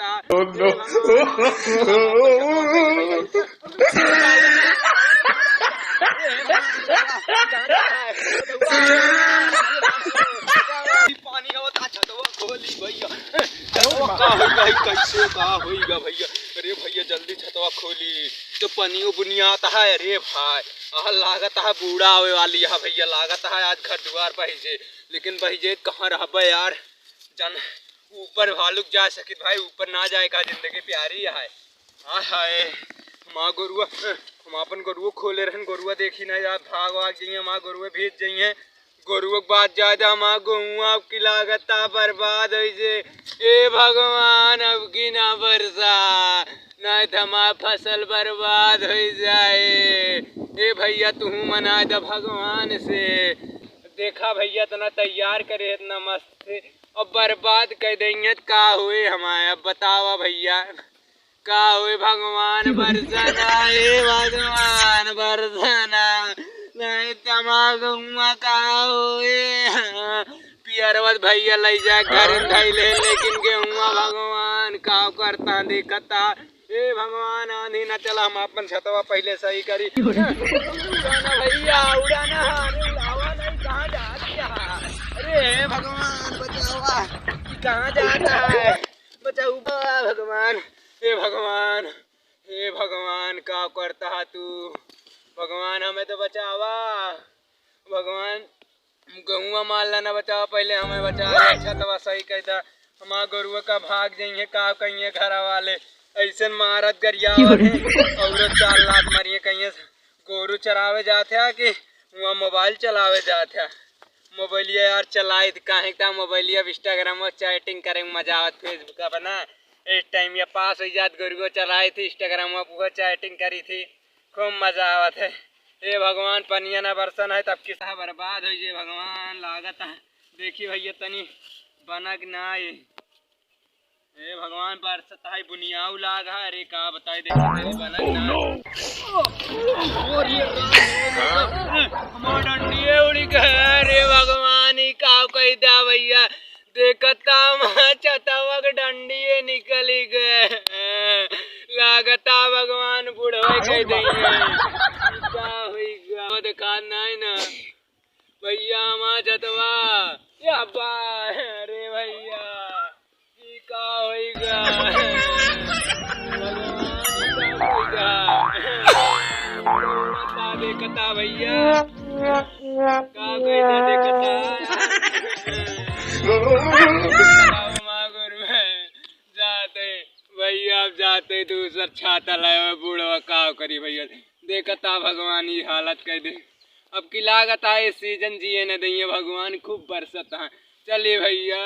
लागता। पानी होता छतवा खोली भैया, कैसे का होइगा भैया। अरे भैया जल्दी छतवा खोली तो पनियो बुनिया आता है। अरे भाई लागत है बूढ़ा आवे वाली है भैया, लागत है आज घर द्वार बहिजे, लेकिन बहिजे कहाँ रह यार। जन ऊपर भालुक जा सकित भाई, ऊपर ना जाए का जिंदगी प्यारी है। हाय माँ गोरुआ, हम अपन गोरुआ खोले रहन, गोरुआ देखी ना यार भाग भाग जाइए, माँ गोरुआ भेज जाइए। गोरुआ के बाद ज्यादा माँ गहुआ की लागता बर्बाद हो जे। ए भगवान अब की ना बरसा, नहीं तो हमार फसल बर्बाद हो जाए। ए भैया तू मना दे भगवान से। देखा भैया इतना तैयार करे इतना मस्त और बर्बाद कर देंगे का हुए हमारे। अब बताओ भैया का हुए। भगवान बरसना, हे भगवान बरसना, नहीं तमागुआ का हुए। पियरवत भैया ले जा घर धैले, लेकिन गेहुआ भगवान का करता दिखता। हे भगवान आंधी न चला, हम अपन छतवा पहले सही करी। उड़ाना भैया उड़ाना, उड़ावा नहीं कहाँ जा दिया। अरे भगवान बचावा, कहाँ जाता है, बचाऊ भगवान। हे भगवान, हे भगवान का करता है तू। भगवान हमें तो बचावा, भगवान गहुआ माल ना बचावा, पहले हमें बचा। छतवा सही कहता, हमारा गोरुआ का भाग जाइए का कहिए घर वाले ऐसे मारत गरिया और 4 लाख मरिए कहिए। गोरू चरावे जाते कि वहाँ मोबाइल चलावे जाते। मोबाइलिया यार चलाई कहीं था, मोबाइलिया इंस्टाग्राम में चैटिंग करे मजा आवत, फेसबुक पर ना इस टाइम या पास हो जात गोरुआ चलाई थी इंस्टाग्राम में, वो चैटिंग करी थी, खूब मजा आवत है। ये भगवान पनिया ना बरसन है तब किसा बर्बाद हो जाए भगवान लागत है। देखिए भैया तनी बनक ना ये भगवान बरसता है बुनियाऊ लाग है। अरे का बताए देखिए बनक ना डंडिये उड़ी गए। अरे भगवान ही का कह दिया भैया, देखता छतवा के डंडिये निकली गए, लागता भगवान बुढ़वा कह देंगे देखा नहीं ना भैया हमारा छतवा या बा। अरे भैया की का होइगा भगवान देखता भैया का कहता देखता। जाते भैया अब जाते दूसरा छाता लाए बूढ़वा का करी भैया, देखता भगवान ये हालत कर दे। अब की लागत है इस सीजन जिए न दिए भगवान, खूब बरसत है। चलिए भैया।